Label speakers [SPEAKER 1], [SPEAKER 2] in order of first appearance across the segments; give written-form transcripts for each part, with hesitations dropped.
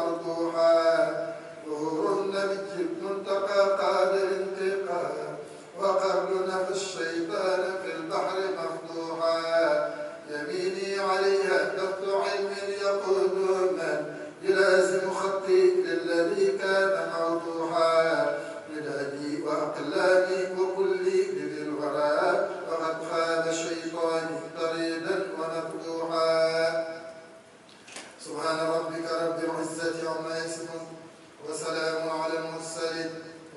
[SPEAKER 1] مرضوحا ظهور النبي المنتقى قادر انتقاء وقبلنا في الشيطان في البحر مفضوحا يميني عليها لفظ علم يقود من يلازم خطي للذي كان موضوحا مدادي وأقلامي وكلي لذي الوراء وقد خاب شيطاني طريدا ومفتوحا سبحان ربك رب العزة عما يصفون وسلام على المرسلين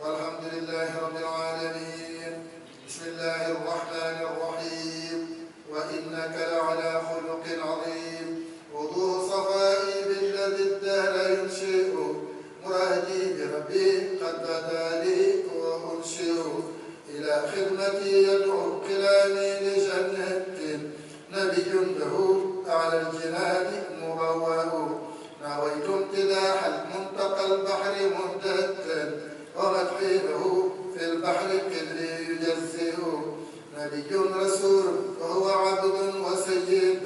[SPEAKER 1] والحمد لله رب العالمين بسم الله الرحمن الرحيم وإنك لعلى خلق عظيم وضوء صفائي بالذي الدهر ينشئ مرادي بربي قد بدا لي وأنشئ إلى خدمتي يدعو كلامي لجنة نبي له أعلى الجنان مبوأ نويت امتداح المنتقى البحر مهددا ومدحي له في البحر قدري يجزئ نبي رسول وهو عبد وسيد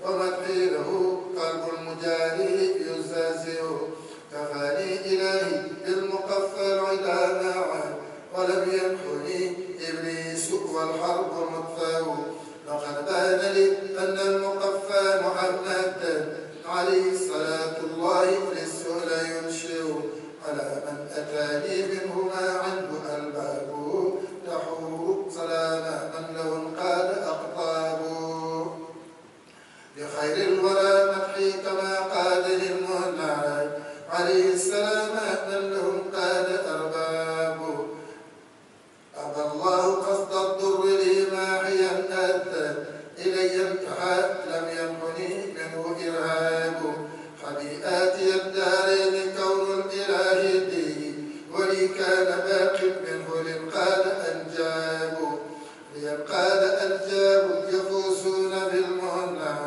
[SPEAKER 1] ومدحي له قلب المجاري يزازئ كفاني إلهي بالمقفى العدا معا ولم ينحني إبليس والحرب مطفأ لقد بان لي أن المقفى محمدا عليه صلاة الله للسؤل ينشئ على من أتاني منهما عنده ألباب تحور سلام من له انقاد أقطاب لخير الورى مدحي كما قاده المنعي عليه السلام من له انقاد أرباب أبى الله قصد الضر لي ماحيا أدى إلي انتهى لم ينحني منه إرهاب خبيئاتي الدارين كون الإله دي ولي كان باق منه للقاد أنجاب لينقاد أنجاب يفوزون بالمنى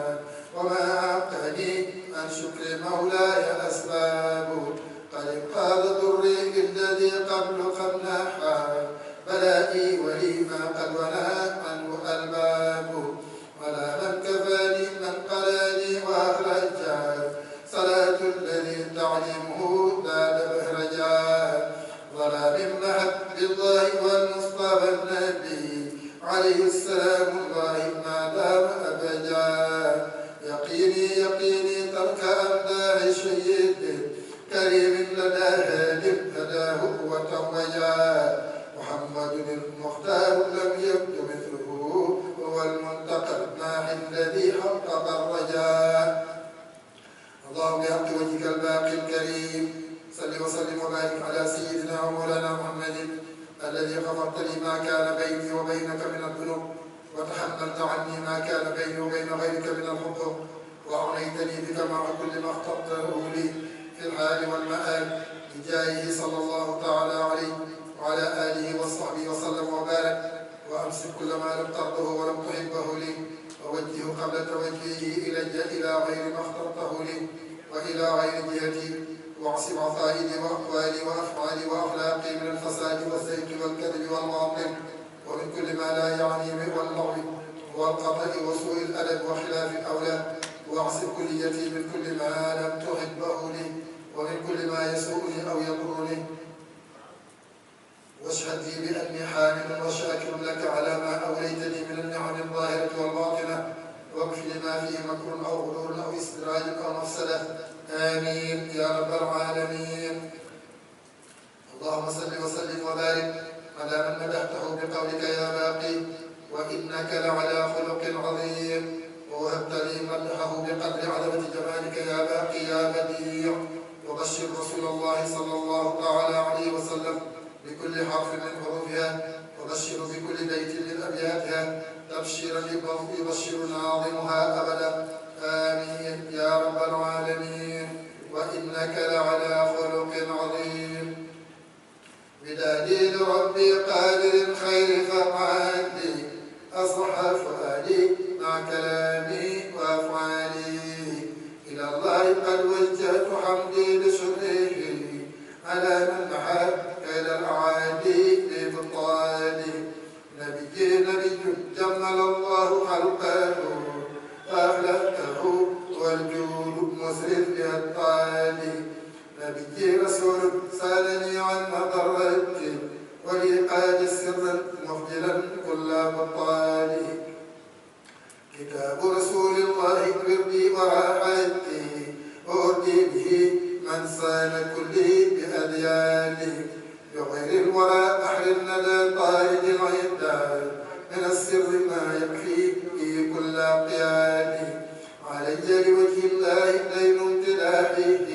[SPEAKER 1] وما عقني عن شكر مولاي أسباب قد انقاد ضري الذي قبل قمناحا بلائي ولي ما قد ونى عنه ألباب ولا من كفاني من قلاني وأخرجا صلاة الذي تعليمه زاد بهرجا ظلام محب بالله والمصطفى النبي عليه السلام الله ما دام أبدا يقيني ترك أمداه شيد كريم لدى هادم هداه وتوجا محمد المختار لم يبد مثله هو المنتقى الماحي الذي حقق الرجاء اللهم بحق وجهك الباقي الكريم صل وسلم وبارك على سيدنا ومولانا محمد الذي غفرت لي ما كان بيني وبينك من الذنوب وتحملت عني ما كان بيني وبين غيرك من الحقوق وأعنيتني بك مع كل ما اخترته لي في الحال والمآل بجاهه صلى الله تعالى عليه وعلى آله وصحبه وسلم وبارك وأمسك كل ما لم ترضه ولم تحبه لي ووجهه قبل توجهه إلى غير ما اخترته لي وإلى غير جهتي واعصم عقائدي وأقوالي وأفعالي وأخلاقي من الفساد والزيغ والكذب والباطل ومن كل ما لا يعنيني واللغو والقطع وسوء الأدب وخلاف الأولاد واعصم كليتي من كل ما لم تحبه لي ومن كل ما يسوءني أو يضرني واشهد لي بأني حامل وشاكر لك على ما أوليتني من النعم الظاهرة والباطنة واغفر ما فيه مكر أو غرور أو استدراج أو مفسدة آمين يا رب العالمين. اللهم صل وسلم وبارك على من مدحته بقولك يا باقي وإنك لعلى خلق عظيم ووهبت لي مدحه بقدر عظمة جمالك يا باقي يا بديع وبشر رسول الله صلى الله تعالى عليه وسلم بكل حرف من حروفها وبشر بكل بيت من أبياتها تبشيرا يبشر ناظمها أبدا آمين يا رب العالمين. وإنك لعلى خلق عظيم بدادي لربي قادر الخير فقعدي أصلح فؤادي مع كلامي وأفعالي إلى الله قد وجهت حمدي بشكره على من محى كيد الأعادي لبطالي نبي جمل الله خلقه وأخلقه والجود مسرف للطالي نبي رسول سالني عن مضرتي ولي قاد سرا مخجلا كل بطالي كتاب رسول الله وردي وراحتي أردي به من سال كله بأديانه بغير الورى بحر الندى طارد العداد من السر ما يكفي في كل قيادي علي لوجه الله دين امتداحه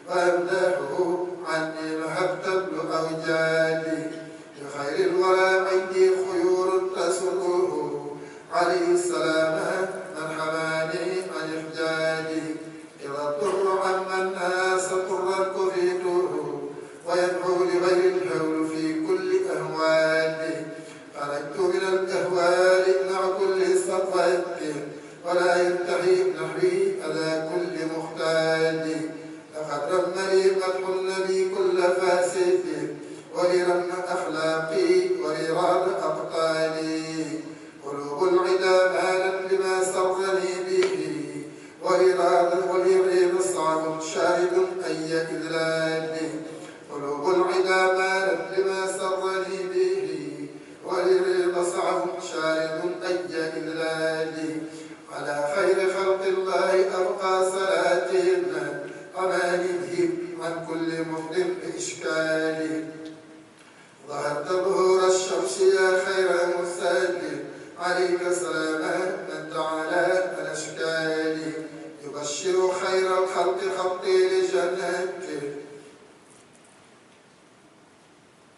[SPEAKER 1] وامدحه عني مهبت ابن اوجادي لخير الورى عندي خيور تسره عليه السلام من حماني عن إحجادي إذا الضر عمن ناس طرا كفيته ويدعو لغير الهول في كل أهوالي خرجت من الأهوال مع كل سطوة ولا ينتهي نحوي على كل مختال لقد رمني مدح النبي كل فاسد ولرم أخلاقي ولراد أقطالي قلوب العدا مالت لما سرني به ولريب صعب شاهد أي إذلال قلوب العدا مالت لما سرني به ولريب صعب شاهد أي إذلال على خير خلق الله أبقى صلاتنا أمانهم عن كل مفضل بإشكال ظهرت ظهور الشمس يا خير مرسل عليك سلام من تعالى الأشكال يبشر خير الخلق خطي لجنته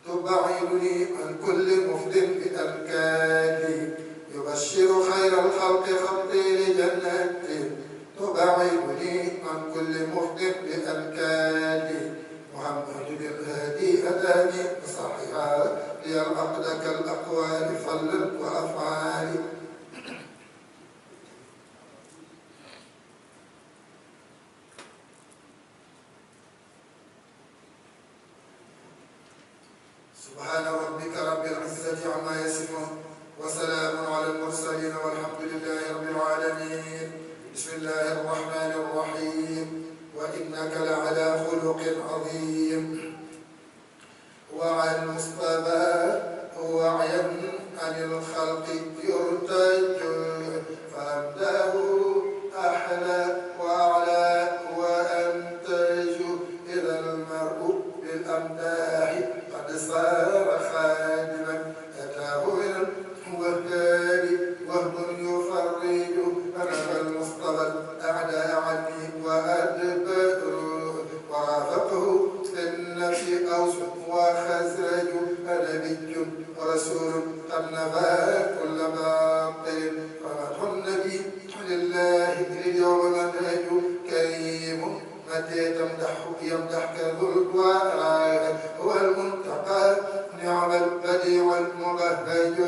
[SPEAKER 1] تبعدني عن كل مفضل بأنكالي يبشر خير الخلق خطي لجنته تبعدني عن كل مفضل بأنكالي محمد بالهادي أتاني صحيحا لي العقد كالأقوال فلا وأفعال سبحان ربك رب العزة عما يصفون وسلام على المرسلين والحمد لله رب العالمين بسم الله الرحمن الرحيم وإنك لعلى خلق عظيم وعن المصطفى وعيا عن الخلق يرتج فأبداه أحلى وأعلى وأنتج إذا المرء بالأمداح قد صار خادما أتاه من الوهاب وهم يفرج أمام المصطفى الأعداء عني وأدبر ورافقه في النفس أوس وخزرج نبي ورسول قد نفى كل باطل فمدح النبي لله اليوم منهج كريم متى يمدحك ذو الدعاء هو المنتقى نعم البديع المبهج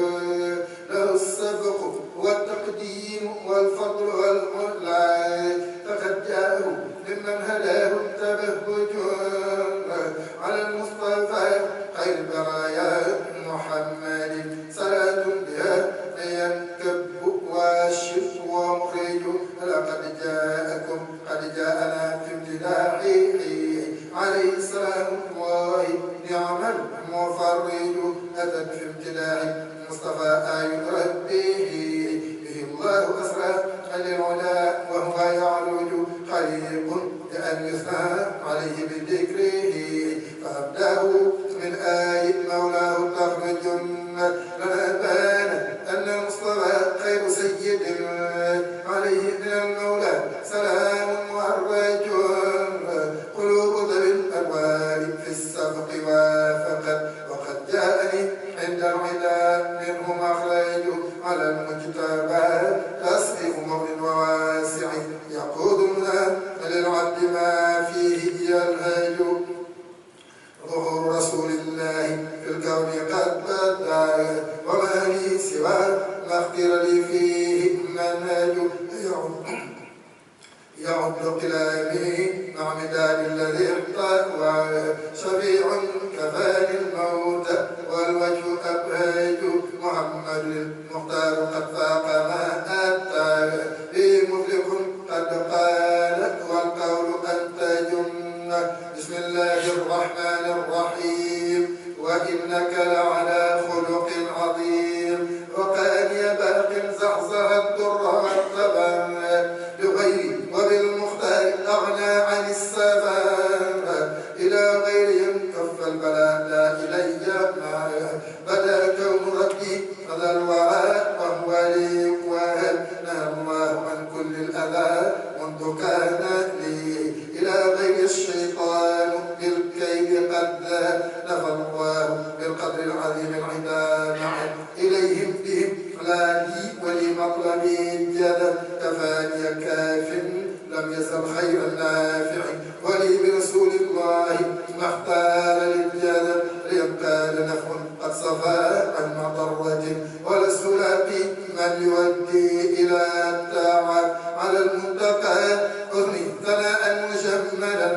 [SPEAKER 1] له السبق والتقديم والفضل والمعلى فقد جاءه ممن هداه التبهج على المصطفى خير البرايا محمد صلاة بها ينكب واشف ومخرج لقد جاءكم قد جاءنا في امتداحه عليه السلام الله نعم المفرج أتت في امتداح مصطفى آي ربه به الله أسرى للعلا وهو يعرج خليق لأن يثنى عليه بذكره فأبداه من آي مولاه تخرج لنا بان أن المصطفى خير سيد عليه من المولى سلام مهرج قلوب ذوي الألوان في السبق وافقت وقد جاءني عند العلا منه مخرج على المجتبى تصديق مؤمن وواسع يقودنا للعبد ما فيه يلهج ظهور رسول الله في الكون قد بدا وما لي سوى ما اختر لي فيه منهج يعد كلامي مع مداد الذي احتوى شفيع كفاني الموت والوجه أبهج محمد المختار قد فاق ما أتى به مفلح قد قال والقول أنت جنة بسم هذا منذ كان لي إلى غير الشيطان بالكيد قد نفى الله بالقدر العظيم العدا معا إليهم بهم إقلالي ولمطلبي الجدل كفاني كاف لم يزل خيرا نافع ولي برسول الله ما اختار للجدل ليبقى نفع قد صفى عن مضرة ولست لاقي من يودي إلى الطاعة على المنتقى أغني ثناء مجملا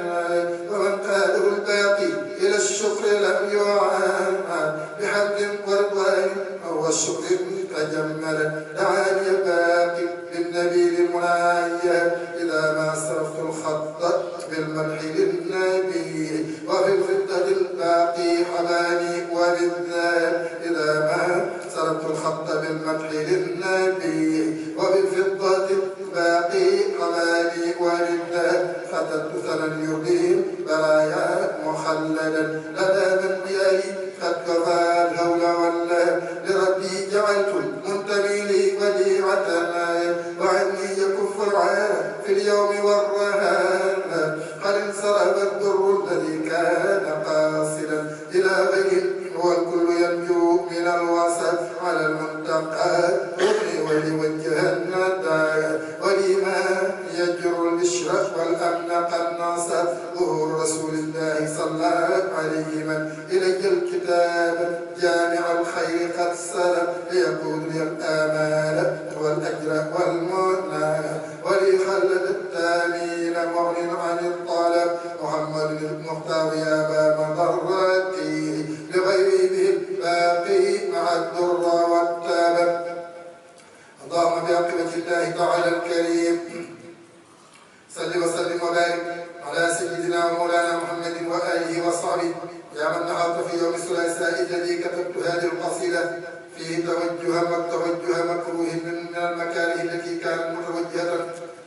[SPEAKER 1] ومن قاده الباقي إلى الشكر لم يعان بحمد ورضوان هو الشكر تجملا دعاني الباقي للنبي للمنايا إذا ما صرفت الخط بالمدح للنبي وبالفضة الباقي حباني وبالذات إذا ما صرفت الخط بالمدح للنبي وبالفضة الباقي حباني وبالذات خطبت ثنا يبين برايا مخلدا لدى من قيالي قد كفى الهول ولا لربي جعلت المنتمي لي وديعتنا وعني يكف العار في اليوم والرهان قد انصرف الضر الذي كان قاصدا إلى غيره والكل ينجو من الوسط على المنتقى أغني ولوجه الندى ولما يجر الإشراف والأمن قد نصر ظهور رسول الله صلى عليه من إلي الكتاب جامع الخير قد سلم ليكون لي الآمال والأجر والمنى ولي خلد التامين مغن عن الطلب محمد المختار يا باب مضرتي لغيري به الباقي مع الدر والتاب اللهم بعقبة الله تعالى الكريم صل وسلم وبارك على سيدنا ومولانا محمد وآله وصحبه يا من نحط في يوم الثلاثاء الذي كتبت هذه القصيدة فيه توجه مكروه من المكاره التي كانت متوجهة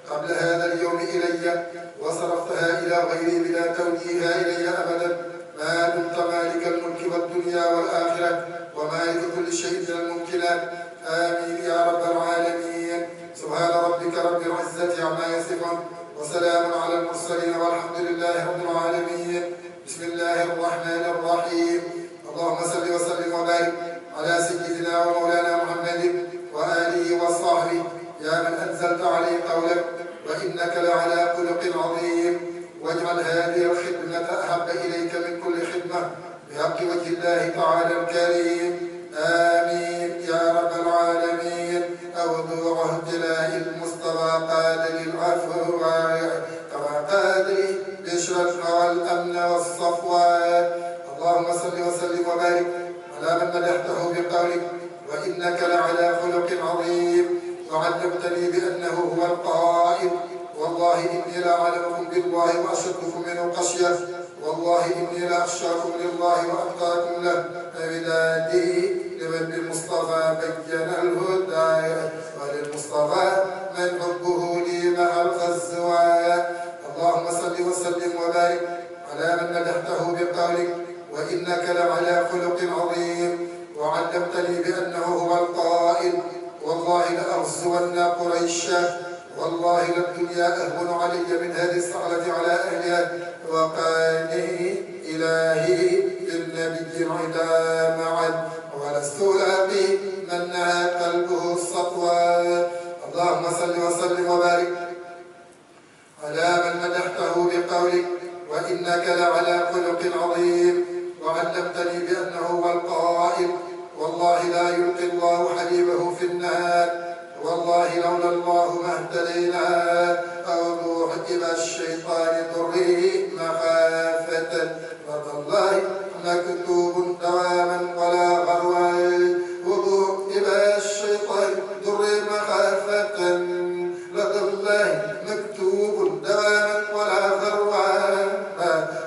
[SPEAKER 1] قبل هذا اليوم إلي وصرفتها إلى غيري بلا توجيهها إلي أبدا ما دمت مالك الملك والدنيا والآخرة ومالك كل شيء من الممكنات آمين يا رب العالمين سبحان ربك رب العزة عما يصفون وسلام على المرسلين والحمد لله رب العالمين بسم الله الرحمن الرحيم اللهم صل وسلم وبارك على سيدنا ومولانا محمد وآله وصحبه يا من أنزلت عليه قولك وإنك لعلى خلق عظيم واجعل هذه الخدمة أحب إليك من كل خدمة بحق وجه الله تعالى الكريم آمين يا رب العالمين أوضوع ابتلاء المصطفى قادر العفو كما قادر بشر والأمن والصفوان اللهم صل وسلم وبارك على من مدحته بقولك وإنك لعلى خلق عظيم وعلمتني بأنه هو القائل والله إني لأعلمكم بالله وأشدكم منه خشية والله إني لأخشاكم لله وأتقاكم له فبلادي لمن بالمصطفى بين الهدى وللمصطفى من حبه لي مع الخزواء اللهم صل وسلم وبارك على من مدحته بقولك وإنك لعلى خلق عظيم وعلمتني بأنه هو القائل والله لأغزون قريشا والله للدنيا أهون علي من هذه الصعلة على أهلها وقاني إلهي بالنبي العدا معا ولست لاقي من نهى قلبه السطوى اللهم صل وسلم وبارك على من مدحته بقولك وإنك لعلى خلق عظيم وعلمتني بأنه هو القائل والله لا يلقي الله حبيبه في النهار والله لولا الله ما اهتدينا أو موحب الشيطان ضره مخافة رضا الله مكتوب دواما ولا غروا وضوء الشيطان ضر مخافة رضا الله مكتوب دواما ولا غروا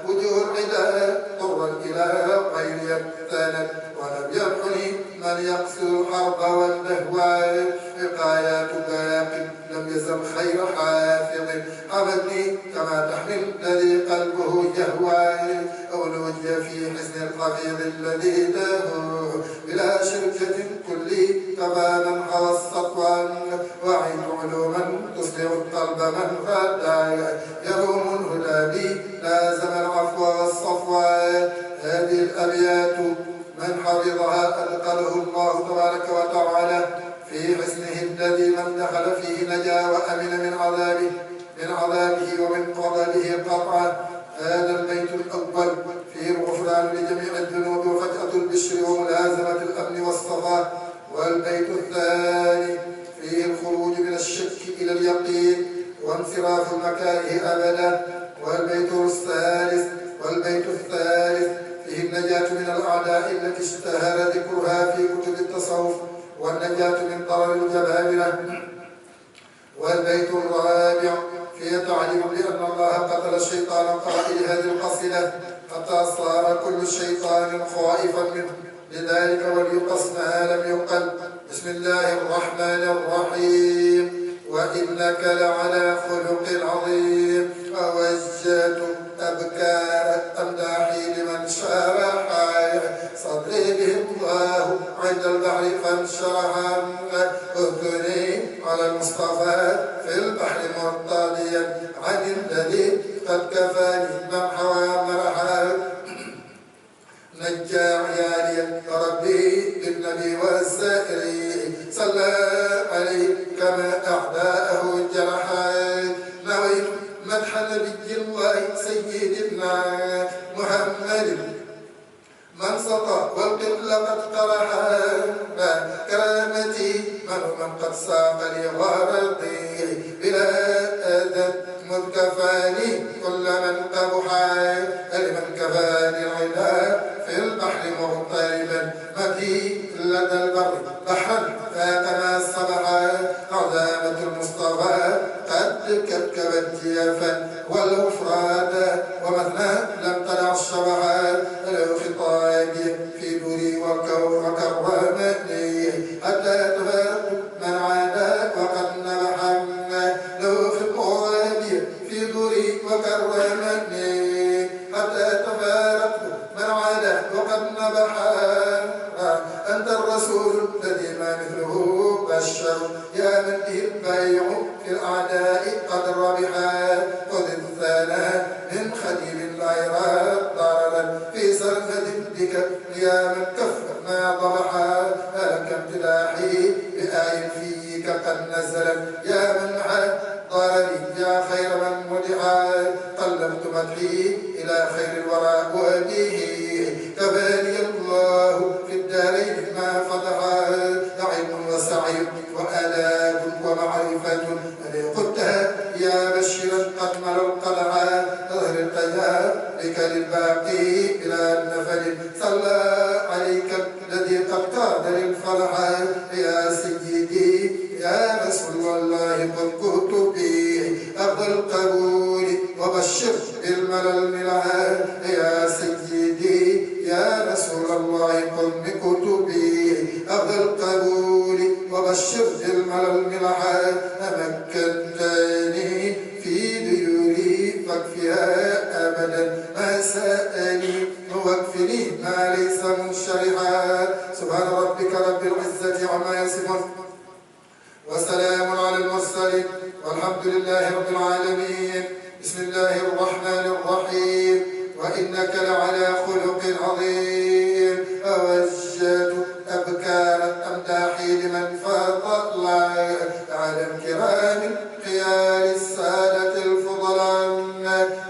[SPEAKER 1] وجوه العداء ضرا إلى غير يبتنت ولم يمحني من يقصد الحرب والنهوى وقايات باق لم يزل خير حافظ حمدني كما تحمل الذي قلبه يهوى أولوجي في حسن الحفيظ الذي داه بلا شركة كل تماما حوى السطوان وعيد علوما تصلح القلب من غدا يروم الهدى بي لازم العفو والصفو. هذه الأبيات من حفظها أدخله الله تبارك وتعالى في حسنه الذي من دخل فيه نجا وأمن من عذابه ومن قبله قطعا. هذا البيت الأول فيه الغفران لجميع الذنوب وفجأة البشر وملازمة الأمن والصفاء. والبيت الثاني فيه الخروج من الشك إلى اليقين وانصراف المكاره أبدا. والبيت الثالث فيه النجاة من الأعداء التي اشتهر ذكرها في كتب التصوف والنجاة من ضرر الجبابرة. والبيت الرابع فيه تعليم بأن الله قتل الشيطان قائل هذه القصيدة حتى صار كل شيطان خائفا منه، لذلك وليقص ما لم يقل. بسم الله الرحمن الرحيم. وإنك لعلى خلق عظيم. ووجهت أبكار أمداحي لمن شرح صدري به الله عند البحر فانشرح. أذني على المصطفى في البحر مرتضيا عن الذي قد كفاني من حوى مرحا. نجى عيالي ربي بالنبي والسائرين صلى عليه كما أعداءه جرحا. نويت مدح نبي الله سيدنا محمد من سطى والقبل قد طرحا. كرامتي من قد ساق لي غرضي بلا أذى مذ كفاني كل من قبحا. لمن كفاني العدا في البحر مغتربا مدي لدى البر بحرا فاق ما صبحا. عظامة المصطفى قد كبكبت جيافا والغفران ومثنى لم تدع الشبحا. له خطابي في دوري وكرمني حتى تفارق من عاد وقد نبحا. له خطابي في دوري وكرمني حتى تفارق من عاد وقد نبحا. أنت الرسول الذي ما مثله بشر يا من به البيع في الأعداء قد ربحا. خذ الثناء من خليل لا يرى ضررا في سرفة بك يا من كف ما ضبحا. هلك امتداحي بآي فيك قد نزلا يا من محى ضرري يا خير من مدحا. قلبت مدحي إلى خير الورى وبه كفاني الله في الدارين ما فتحا. علم وسعي وآداب ومعرفة قلتها يا بشرا قد مر القلعا. ظهر القيا بك للباقي بلا النفل صلى عليك الذي قد قاد للفرحا. يا سيدي يا رسول الله قل كتبي أفضل القبول وبشر بالملل ملعا. يا سيدي يا رسول الله قل بكتبي أفضل القبول وبشر بالملل ملعا. أمكنتني في ديوري فاكفها أبدا ما سألني واكفني ما ليس منشرحا. سبحان ربك رب العزة عما يصفون وسلام على المرسلين والحمد لله رب العالمين. بسم الله الرحمن الرحيم. وإنك لعلى خلق عظيم. أوجهت أبكار أمداحي لمن فضل على الكرام خيار السادة الفضلاء.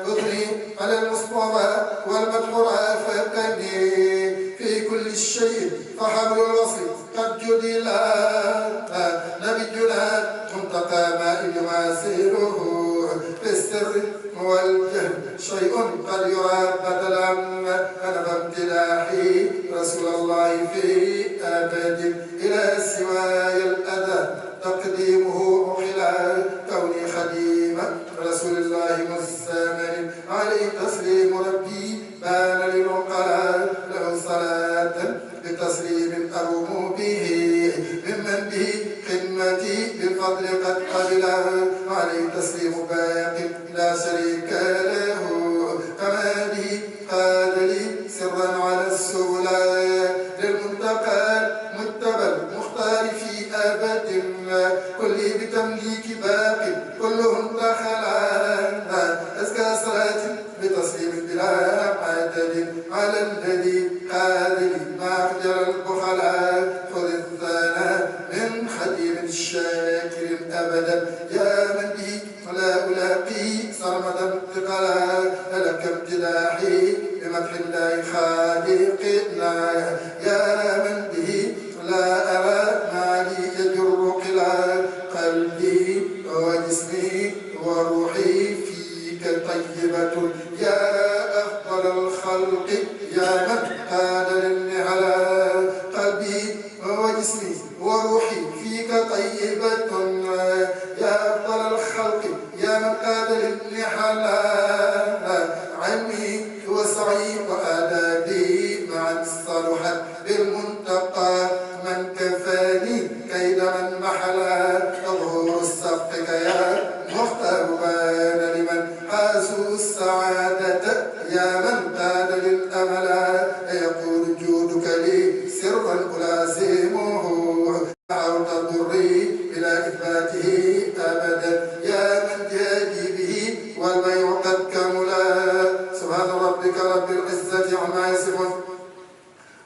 [SPEAKER 1] أثني على المصطفى والمدح رافقني في كل الشيء فحبل الوصل قد جدلا. نبينا منتقى ماء يماثله في السر والجهل شيء قد يرى بدلا. أنا بامتداحي رسول الله في أبد إلى سواي الأذى تقديمه أخلا. كوني خديما رسول الله مستمر عليه تسليم ربي بان للعقلاء. له صلاة بتسليم أروم به ممن به خدمتي بالفضل قد قبلا. عليه تسليم باق لا شريك له كما به قاد لي سرا على السبلا. للمنتقى متبى المختار في أبد كل بتمليك باق كلهم أخلاقي سرمدا ثقلا لك امتداحي بمدح الله خالقنا يا من به لا أرى ما لي يجر قلا قلبي وجسمي وروحي فيك طيبة يا أفضل الخلق يا من قاد للنعلا قلبي وجسمي وروحي فيك طيبة يا أفضل الخلق يا من قاد للنعلا عني وسعي وآدابي معا صلحت بالمنتقى من كفاني كيد من محلا ظهور السقك يا مختار بان لمن حازوا السعادة يا من قاد للأملا يقول جودك لي سرا ألازمه دعوت ضري إلى إثباته أبدا يا من جادي به والبيع قد كملا سبحان ربك رب العزة عما يصفون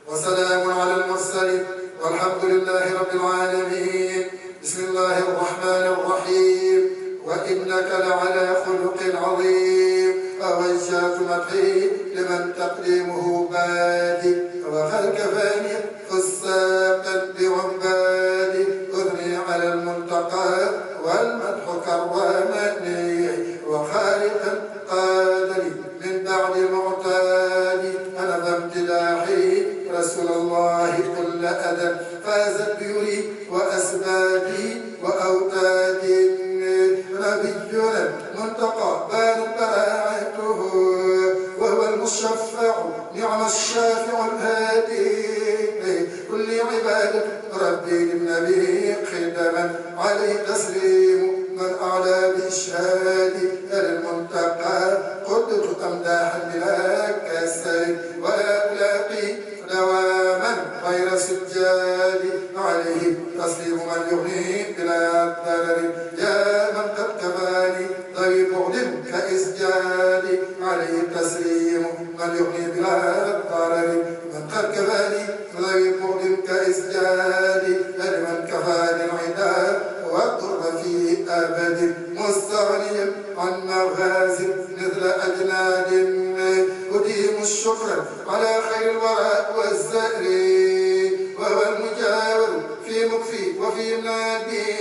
[SPEAKER 1] وسلام على المرسلين والحمد لله رب العالمين. بسم الله الرحمن الرحيم. وإنك لعلى خلق عظيم ووجهت مدحي لمن تقديمه بادي وهل كفاني فساقا بعبادي أثني على المنتقى والمدح كرمني وخالقا قادني من بعد معتادي أنا بامتداحي رسول الله كل أدب فازت بيوري وأسبابي وأوتادي نبينا منتقى بان براعته وهو المشفع نعم الشافع الهادي كل عبادة ربي للنبي خدما عليه تسليم من أعلى بإشهادي للمنتقى قدرت أمداحا بلا كسر ولا ألاقي دواما غير سجادي عليه تسليم من يغني بلا ضرر يا من قد كفاني ذوي بعد كإسجادي عليه تسليم من يغني بلا ضرر من قد كفاني ذوي بعد كإسجادي لمن كفاني العدا والضر في أبد مستغنيا عن مغازي مثل أجناد أديم الشكر على خير الوراء والزهر وهو المجاور في مكفي وفي منادي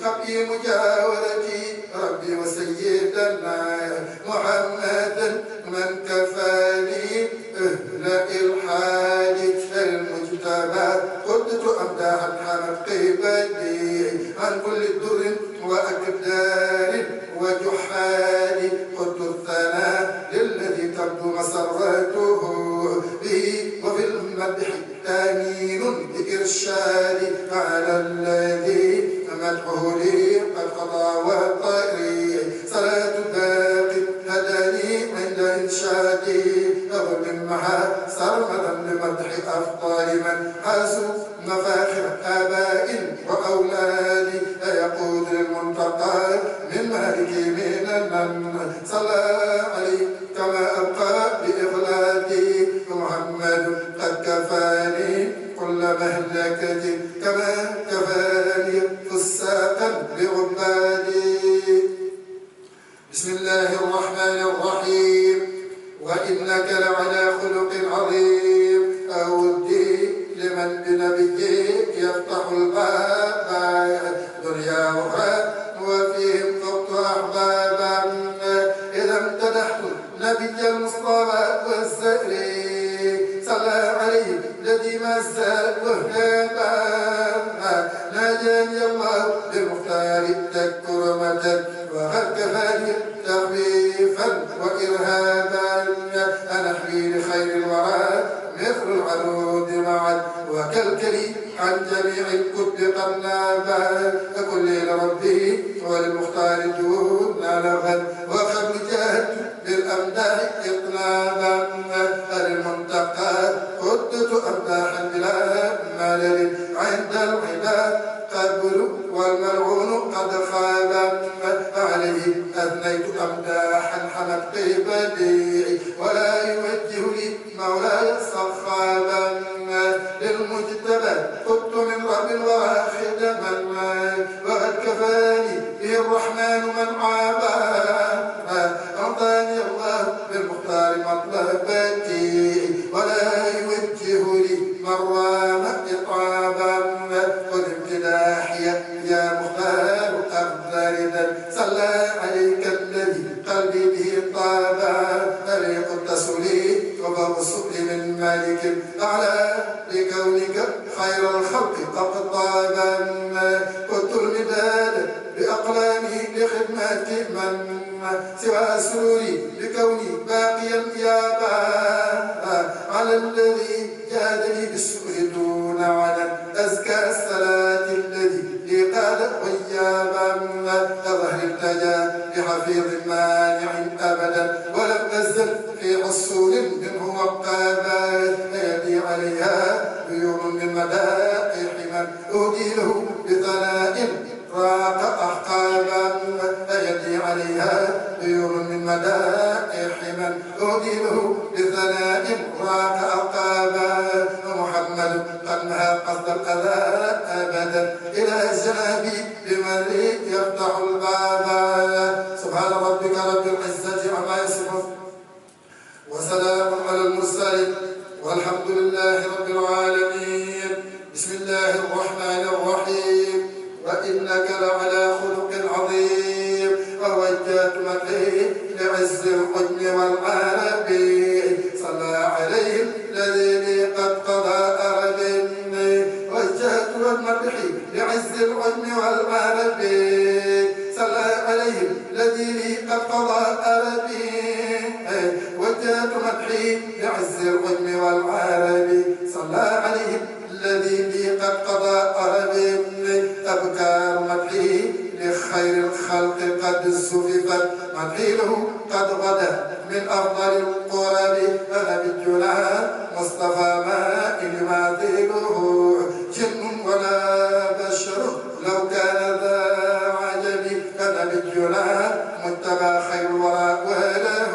[SPEAKER 1] خبي مجاورتي ربي وسيدنا محمدا من كفاني أهل الحاج المجتبى قدت أمداحا حمد قبلي عن كل الدر وأكدار وجحال قدت الثناء للذي تبدو مسرته به وفي المدح آمين بإرشادي على الذي مدحه لي قد قضى وطري صلاة باقي هداني عند إنشادي أغل معها سرمدا بمدح أفضل من حازوا مفاخر آباء وأولاد يقود للمنتقى من مالك من المن صلى عليه كما أبقى بإغلادي محمد قد كفاني كل مهلكة كما كفاني فساقا بعبادي. بسم الله الرحمن الرحيم. وإنك لعلى خلق عظيم أودي لمن بنبيه يفتح الباب دنيا أخرى وفيهم فقت أحبابا إذا امتدحت نبي المصطفى والزهري صلى عليه الذي ما زال وهابا ناجاني الله بالمختار تكرمة وقد كفاني تخفيفا وإرهابا أنا أحمي لخير الورى مثل العروض معا وكالكلي عن جميع الكتب قنابا كل لربي وللمختار دون لغد وقبل جاهدت بالأمداح إطنابا المنتقى قدت أمداحا بلا ملل عند العباد قبل والملعون قد خاب عليه أثنيت أمداحا حمد قبلي ولا يوجه لي مولاي صخابا للمجتبى قدت من رب الورى خدما وقد كفاني به الرحمن من عاب سوى سروري بكوني باقيا يابا على الذي جادني بالسؤل دون عدد أزكى الصلاة الذي لي قاد ويابا كظهر التجا بحفيظ مانع أبدا ولم أزل في حصول منه وقابات يدي عليها بيوم من مدائح من أهدي له بثناء راق أحقابا يدي عليها بيوم من مدائح من أهدي له بثناء راق أحقابا محمد قد نهى قصد الأذى أبدا إلى جنابي بمن يفتح الباب سبحان ربك رب العزة عما يصفون وسلام على المرسلين والحمد لله رب العالمين. بسم الله الرحمن الرحيم. وإنك لعلى خلق عظيم ووجهت مدحي لعز الحجم والعربي صلى عليه الذي لي قد قضى أربي وجهت مدحي لعز الحجم والعربي صلى عليه الذي لي قد قضى أربي وجهت مدحي لعز الحجم والعربي صلى عليه الذي لي قد قضى أربي أبكار مدحي لخير الخلق قد زففت مدحي له قد غدا من أفضل القرب أنا بالجنى مصطفى ما يماثله جن ولا بشر لو كان ذا عجب أنا بالجنى متبع خير الورى وله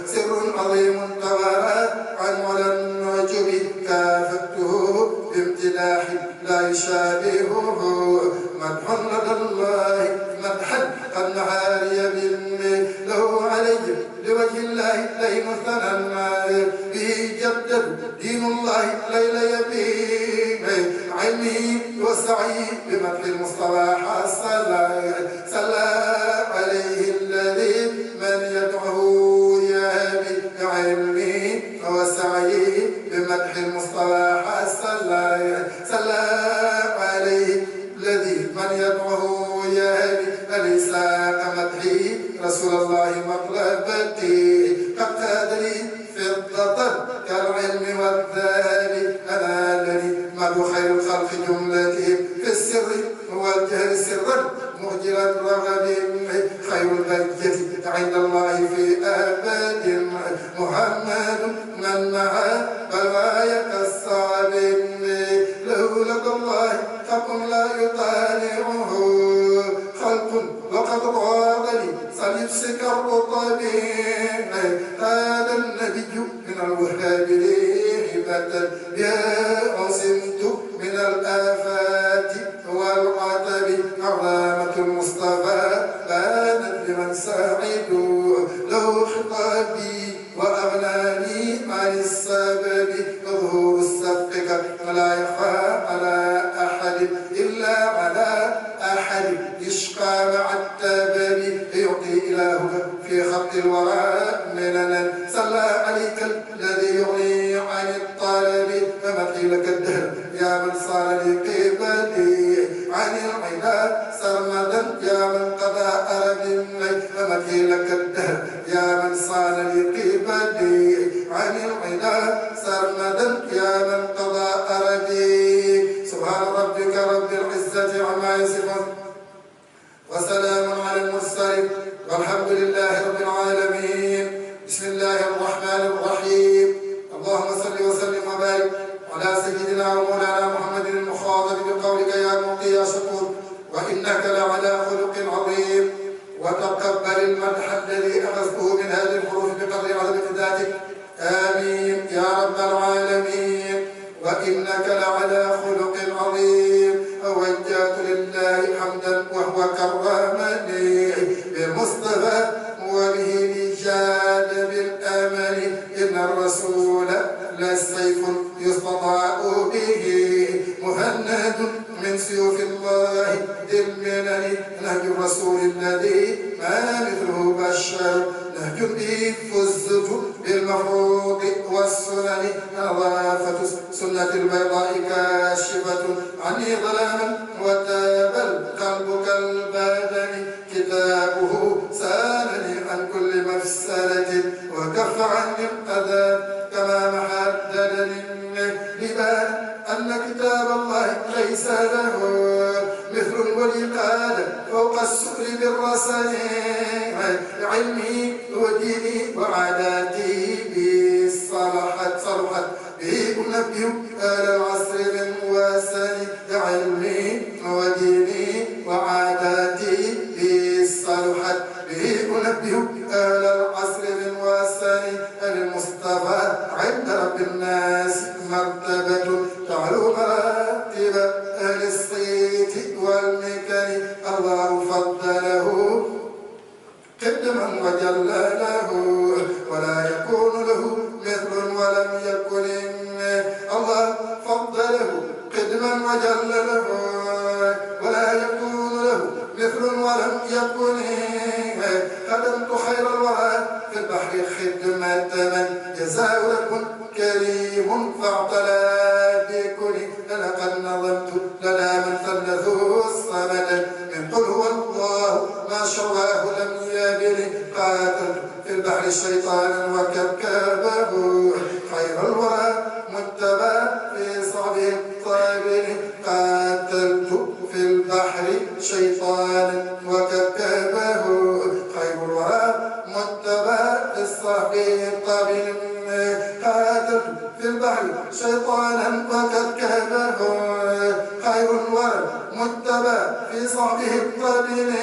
[SPEAKER 1] سر عظيم توارى عن ولا النعجب كافته بامتداح لا يشابهه مدح لدى الله مدحا قد معالي مني له علي لوجه الله لين ثنى به جدد دين الله ليل يبين علمه وسعي بمدح المصطفى صلى عليه الذي من يدعو يهبي علمه وسعي بمدح المصطفى صلى عليه الذي من يدعو يهبي أليساق مدحي رسول الله مطلبتي قد قاد لي فضة كالعلم والذهب أنالني مدح خير الخلق جملتهم في السر والجهر سرا مهجر الرغب خير البرية عند الله في أبد محمد من مع بلوايا كالصعب له لك الله حق لا يطالعه خلق وقد غاب لي صليبسك الرطب هذا النبي من الوهاب لي هبة بها عصمت من الآفات والعتب علامة المصطفى بانت لمن سعد له خطابي وأغناني عن السبب ظهور السبق فلا يخفى على أحد إلا على أحد يشقى مع التبب يعطي إلهك في خط الورى مننا صلى عليك الذي يغني عن الطلب فمدحي لك الدهر يا من صار لقبلي عن العدا سرمدا يا من قضى أرب فمدحي لك الدهر يا من صار لقبلي عن العدا سرمدا يا من قضى أربي سبحان ربك رب العزة عما يصفون وسلام على المرسلين والحمد لله رب العالمين. بسم الله الرحمن الرحيم. اللهم صل وسلم وبارك على سيدنا ومولانا محمد المخاطب بقولك يا معطي يا شكور وإنك لعلى خلق عظيم وتقبل المدح الذي أخذته من هذه الحروف بقدر عظمة ذاتك آمين يا رب العالمين. وإنك لعلى خلق عظيم ووجهت لله حمدا وهو كرمني بالمصطفى وبه لي جاد بالأمل إن الرسول لسيف يستطاع به مهند من سيوف الله ذي المنن نهج الرسول الذي ما مثله بشر نهج به فزت بالمفروض والسنن نظافة سنة البيضاء كاشفة عني ظلاما وتاب القلب كالبدن كتابه سالني مفسدة وكف عن الأذى كما محى الدلل لبان أن كتاب الله ليس له مثل ولقال فوق السؤل بالرسل علمي وديني وعاداتي به صلحت به أنبئ آل العصر من واسني علمي وديني وعاداتي به صلحت به أنبئ آل العصر من واسني المصطفى عند رب الناس مرتبة تعلو مراتب أهل الصيت والمكن الله فضله قدما وجلاله ولا يكون له مثل ولم يكن الله فضله قدما وجلاله ولا يكون له مثل ولم يكن خدمت خير الورى في البحر خدمة من جزاء لكم كريم فاعتلى بكل لقد نظمت لنا من ثلثه الصمد من قل هو الله ما شواه لم يبل قاتل في البحر شيطانا وكركبه خير الورى متبع في صعبه طابل قاتلت في البحر شيطانا وكركبه خير الورى متبع في صعبه طابل قاتلت في البحر شيطانا وكركبه خير الورى متبع في صعبه الطبيل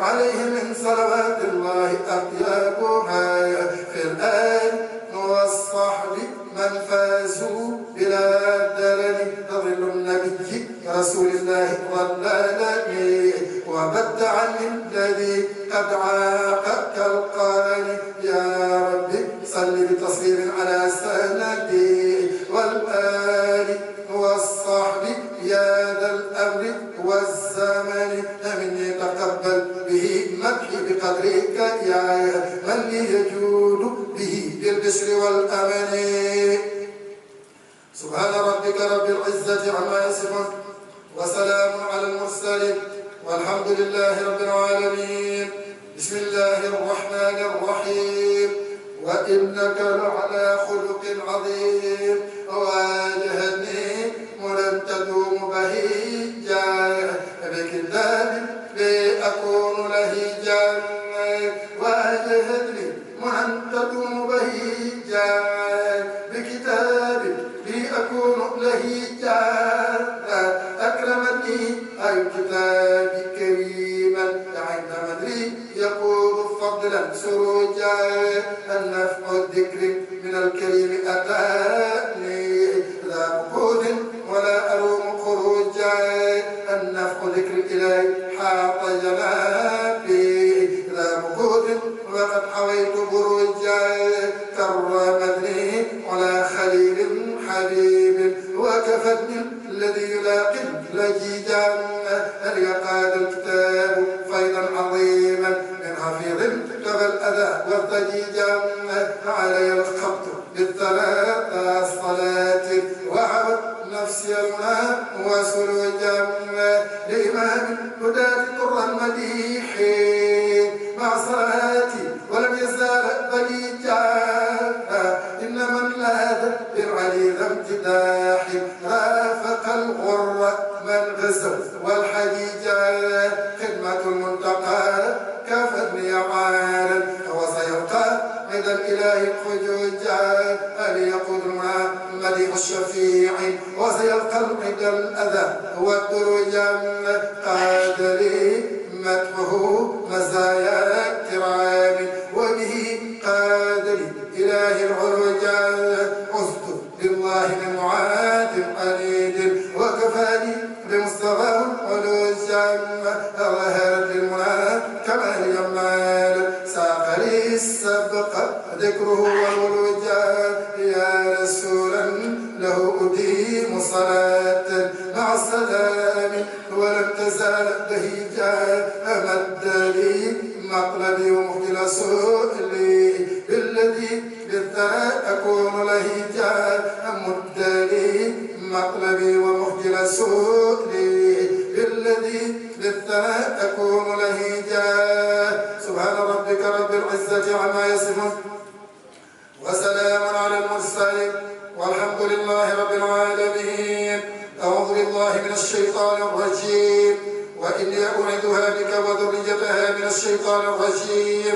[SPEAKER 1] عليه من صلوات الله أطيابها في الآل والصحب من فازوا بلا دلل تظل النبي رسول الله ضلالني وبد عن الذي قد عاق كالقرن يا ربي صل بتصوير على سندي والآل والصحب يا ذا الأمر والزمن مني تقبل به مدحي بقدرك يا من لي يجود به بالبشر والأمن سبحان ربك رب العزة عما يصفون وسلام على المرسلين والحمد لله رب العالمين بسم الله الرحمن الرحيم وإنك لعلى خلق عظيم واجهني ملن تدوم بهيجا بكتاب لأكون لهيجا واجهني ملن تدوم بهيجا بكتاب لأكون لهيجا أكرمني أي كتاب كريما عند مدري يقول فضلا سروجا النفع الذكر من الكريم أتاني لا بقود ولا أروم خروجا النفع ذكر الإله حاط جنابي لا بقود وقد حويت بروجا كرمني على خليل حبيب وكفتني الذي يلاقي لجيجا أن يقاد الكتاب فيضا عظيما من حفيظ كفى الأذى والضجيجا علي الخبط بالثلاث الصلاة وعبد نفسي المنى وسلوجا لإمام هداة طر المديح مع صلاتي ولم يزال بليجا إن من لاذ بالعلي ذا امتداح رافق الغر من غزر والحديجا خدمة المنتقى كفتني عالا وسيلقى عند الإله الخجوجا أن يقود المديح الشفيع وسيلقى عند الأذى والدرجا قاد لي مدحه مزايا كرام وبه قاد لي إله العرجا عزت بالله من معاد قليل وكفاني بمصطفى ولوجا ظهرت للمنى كما الجمال ساق لي السبق ذكره والولوجا يا رسولا له أديم صلاة مع السلام ولم تزال بهيجا أمد لي مطلبي ومخجل سؤلي بالذي بالثناء أكون لهيجا أمد لي مطلبي ومخجل سؤلي بالذي بالثناء أكون لهيجا سبحان ربك ربك رب العزة عما يصفون وسلام على المرسلين والحمد لله رب العالمين. أعوذ بالله من الشيطان الرجيم وإني أعيذها بك وذريتها من الشيطان الرجيم.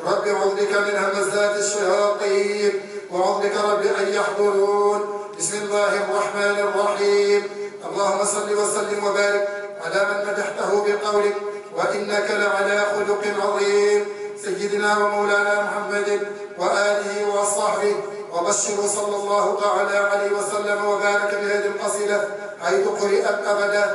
[SPEAKER 1] رب أعوذ بك من همزات الشياطين وأعوذ بك رب أن يحضرون. بسم الله الرحمن الرحيم. اللهم صل وسلم وبارك على من مدحته بقولك وإنك لعلى خلق عظيم سيدنا ومولانا محمد وآله وصحبه وبشر صلى الله تعالى عليه وسلم وبارك بهذه القصيدة حيث قرئت أبدا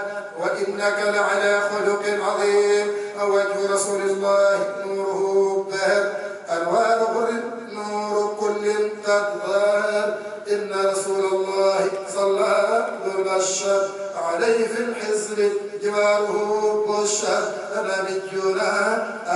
[SPEAKER 1] وإنك لعلى خلق عظيم. وجه رسول الله نوره بهر أنوار غر نور كل قد ظهر. إن رسول الله صلى ذو البشر عليه في الحزب جواره بشر. نبينا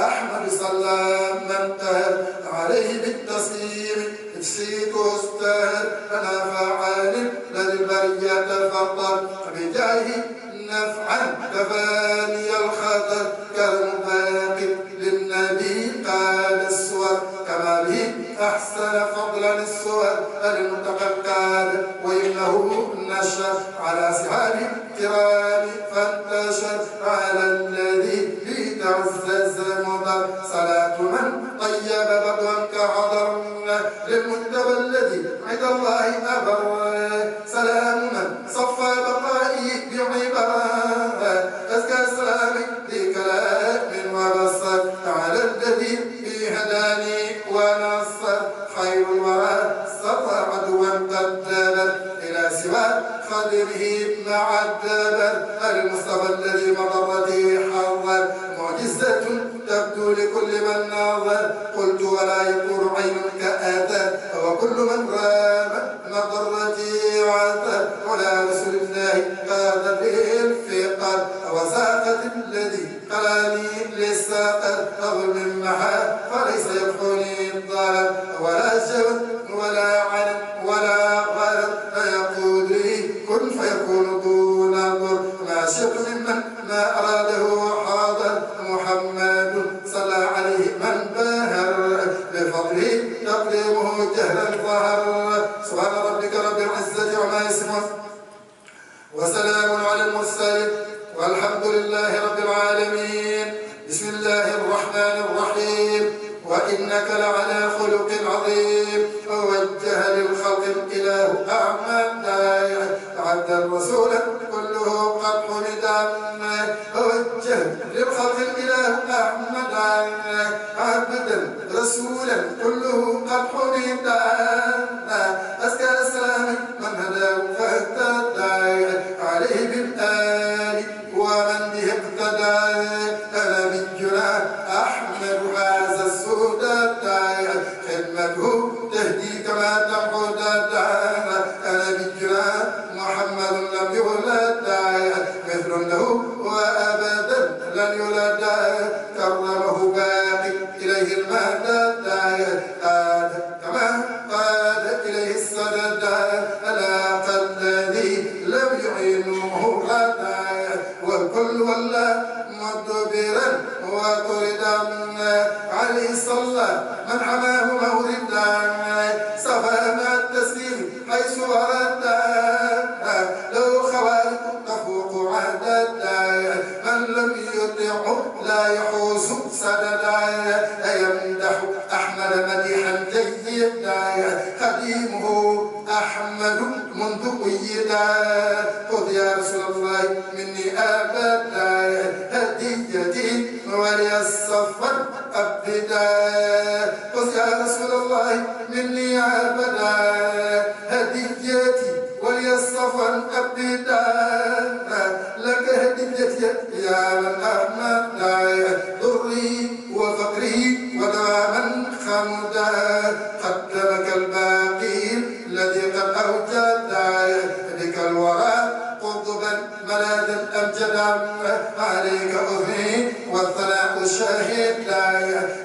[SPEAKER 1] أحمد صلى من قهر عليه بالتسليم تفسيك استهر. أنا فعال لذي البرية فضل بجاهه نفعا كفاني الخطر. كالمباق للنبي قال السور كما به أحسن فضلا السور. المتقد وإنه نشر على سحاب كرام فانتشر على الذي به تعزز مضر. صلاة من طيب بدوا كعذر للمجتبى الذي عند الله أبر. سلام من صفى بقائي بعبارة أزكى سلام ذي كلام وبصر على الذي به هداني ونصر. خير الورى سطى عدوا قد دبر إلى سوى خدمه مع الدبر. المصطفى الذي مضرته حرر معجزة تبدو لكل من ناظر. قلت ولا يكون عين كأثر وكل من رام مضرتي عثر. على رسول الله قاد به الفقر وساقت الذي قلاني للساقر. أظلم محا فليس يدخلني الضرر ولا جود ولا علم ولا غرض. فيقول لي كن فيكون دون ضر. ما شئت ممن ما أراده حاضر. محمد صلى عليه من باهر بفضله تقديمه جهلا ظهر. سبحان ربك رب العزة عما يصفون وسلام على المرسلين والحمد لله رب العالمين. بسم الله الرحمن الرحيم. وإنك لعلى خلق عظيم. ووجه للخلق الإله أعمى عبد الرسول كله قد حمد. ووجه للخلق الإله أحمد عبدا رسولا كله قد حمد. أزكى سلام من هداه فاهتدى عليه بالآل ومن به اقتدى. نبينا أحمد هذا السودة خدمته تهدي كما تحدد. نبينا محمد لم يولد مثل له وأبدا لن يولد. كرمه باقي إليه المهدد كما قاد إليه السدد. ألاقى الذي لم يعينه غدا والكل ولا مدبرا وطردا. عليه صلى من حماه موردا صفى مع التسليم حيث ورد. لو خوارق تفوق عددا من لم يطع لا يحوز سددا. يمدح أحمد مديحا جيدا خديمه أحمد منذ قيدا. خذ يا رسول الله مني أبدا هديتي ولي الصفا أبدا. خذ يا رسول الله مني أبدا هديتي ولي الصفا أبدا. لك هديتي يا من أحمد ضري وفقري ودواما خمدا. قدمك الباقي الذي قد أوجد بك الورى قطبا ملاذا أمجدا. عليك أذني والثناء الشاهد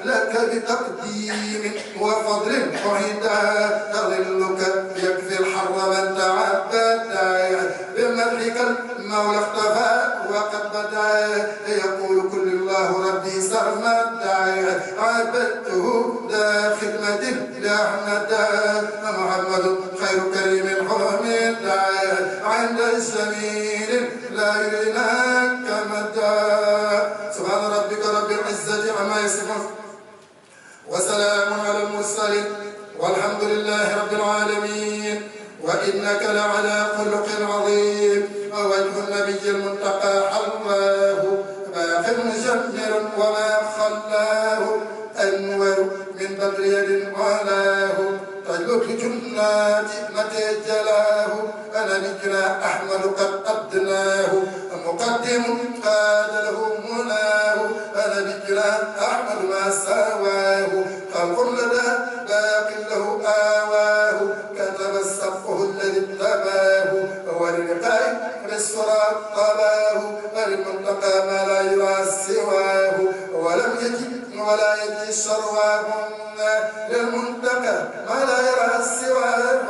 [SPEAKER 1] لك بتقديم وفضل وهدى. تظلك يكفي الحر من تعبد بمدحك المولى اختفى وقد بدا. يقول كل الله ربي سرمدا عبدته لا خدمة لأحمد محمد خير كريم حمد عند السمين لا يريناك مدى سبحان ربك رب العزة عما يصفون وسلام على المرسلين والحمد لله رب العالمين وإنك لعلى خلق عظيم ووجه النبي المنتقى حلواه باخر مجمر وما خلاه أنور من بدر يد علاه تجلب جنات متى جلاه أنا نجنا أحمد قد أدناه مقدم قاد له مناه أنا نجنا أحمد ما سواه خلق لدى باق له آواه كتب السقه الذي اتباه وللقاء بالصراط طباه وللمنتقى ما لا يرى سواه ولم يجد ولا يجي شرواهم للمنتقى ما لا يرى سواه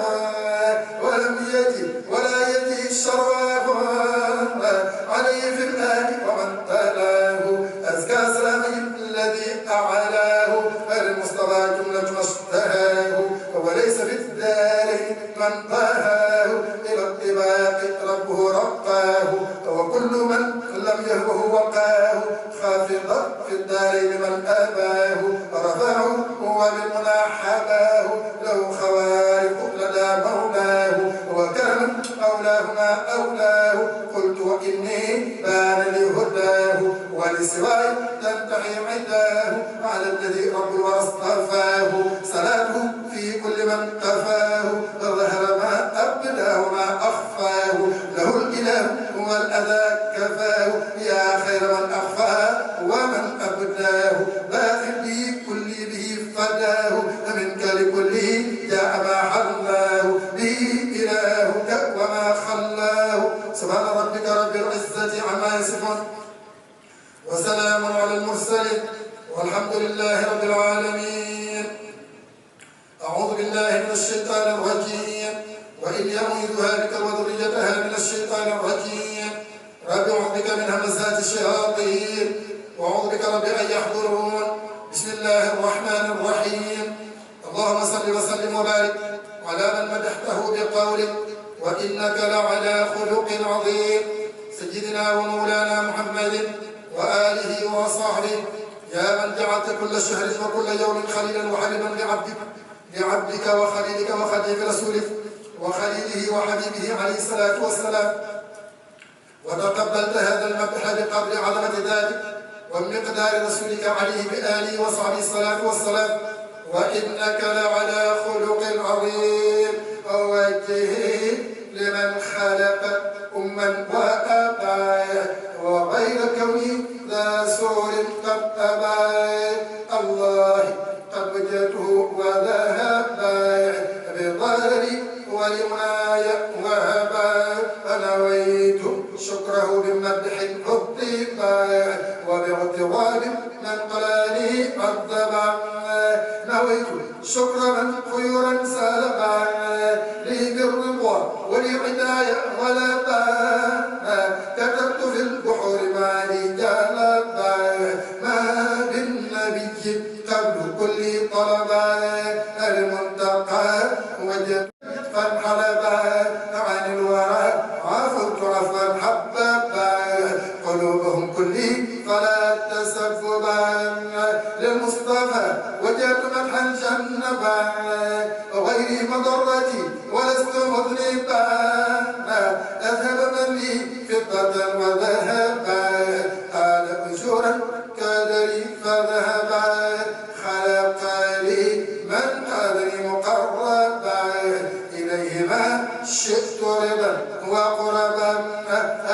[SPEAKER 1] ولم يجد ولا يجي شرواهم عليه في الآل ومن تلاه أزكى سلامه الذي أعلاه المصطفى جملة ما اشتهاه وليس في الدارين من طهاه إلى الطباق ربه رقاه وكل من لم يهوه وقاه خافضا في الدارين من أباه رفعه وبالمنى حباه له خوارق لدى مولاه وكرم أولاه ما أولاه قلت وإني بان لي هداه ولسواي تنتهي عداه على الذي رب الورى اصطفاه صلاته في كل من كفاه ظهر ما أبداه وما أخفاه له الإله والأذى كفاه يا خير من أخفاه ومن أبداه باخر به كل به فداه منك لكله جاء ما حلاه به إلهك وما خلاه سبحان ربك رب العزة عما يصفون وسلام على المرسلين والحمد لله رب العالمين أعوذ بالله من الشيطان الرجيم وإن أعيذها بك وذريتها من الشيطان الرجيم رب أعوذ بك من همزات الشياطين وأعوذ بك رب أن يحضرون بسم الله الرحمن الرحيم اللهم صل وسلم وبارك على من مدحته بقولك وإنك لعلى خلق عظيم سيدنا ومولانا محمد وآله وصحبه يا من جعلت كل شهر وكل يوم خليلا وحبيبا لعبدك وخليلك وخليل رسولك وخليله وحبيبه عليه الصلاة والسلام وتقبلت هذا المدح بقدر عظمة ذلك ومقدار رسولك عليه بآله وصحبه الصلاة والسلام وإنك لعلى خلق عظيم ووجهه لمن خلق أما وأبا وغير كوني ذا سور قد أبا الله قد وجدته وذهبا بضرري ولمناي وهبا نويت شكره بمدح حبيبا وباعتراض من قلاني عذبا نويت شكر من خيرا سلبا لي بالرضا ولعناية غلبا كتبت في البحور ما لي جلبا ما بالنبي قبل كل طلبا المنتقى وجد فانحلبا عن الورى عفوت عفوا حببا قلوبهم كلي فلا تسببا للمصطفى وجدت مدحا جنبا غير مضرتي ولست مذنبا اذهب من لي فضة وذهبا قال اجورا كدري فذهبا خلق لي من قدري مقربا إليهما شئت رضا وقربا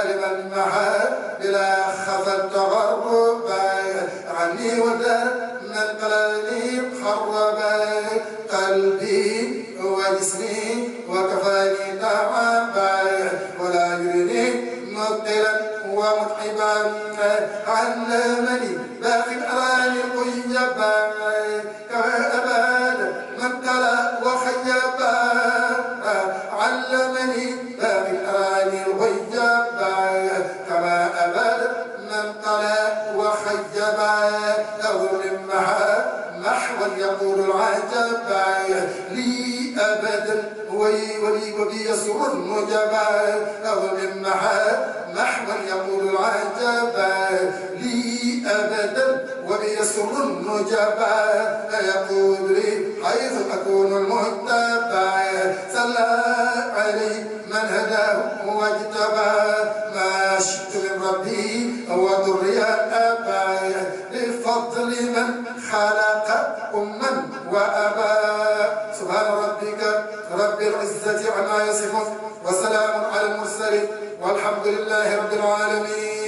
[SPEAKER 1] لمن معا بلا خفا تغربا عني ودار من قلاني خربا قلبي وجسمي وكفاني تعبا ولا يرني مبطلا ومتعبا علمني باقي أراني قيبا كما أباد من قلى وخيبا علمني باقي أراني قيبا كما أباد من قلى وخيبا أو من معا يقول العجب لي أبدا ولي وبي يسر النجبا ومن محوا يقول العجب لي أبدا وبي يسر النجبا يقول لي حيث أكون المتبع صلى عليه من هداه واجتبى ما شئت من ربي وضري أبا بفضل من خلق أما وأبا سبحان ربك رب العزة عما يصفون وسلام على المرسلين والحمد لله رب العالمين.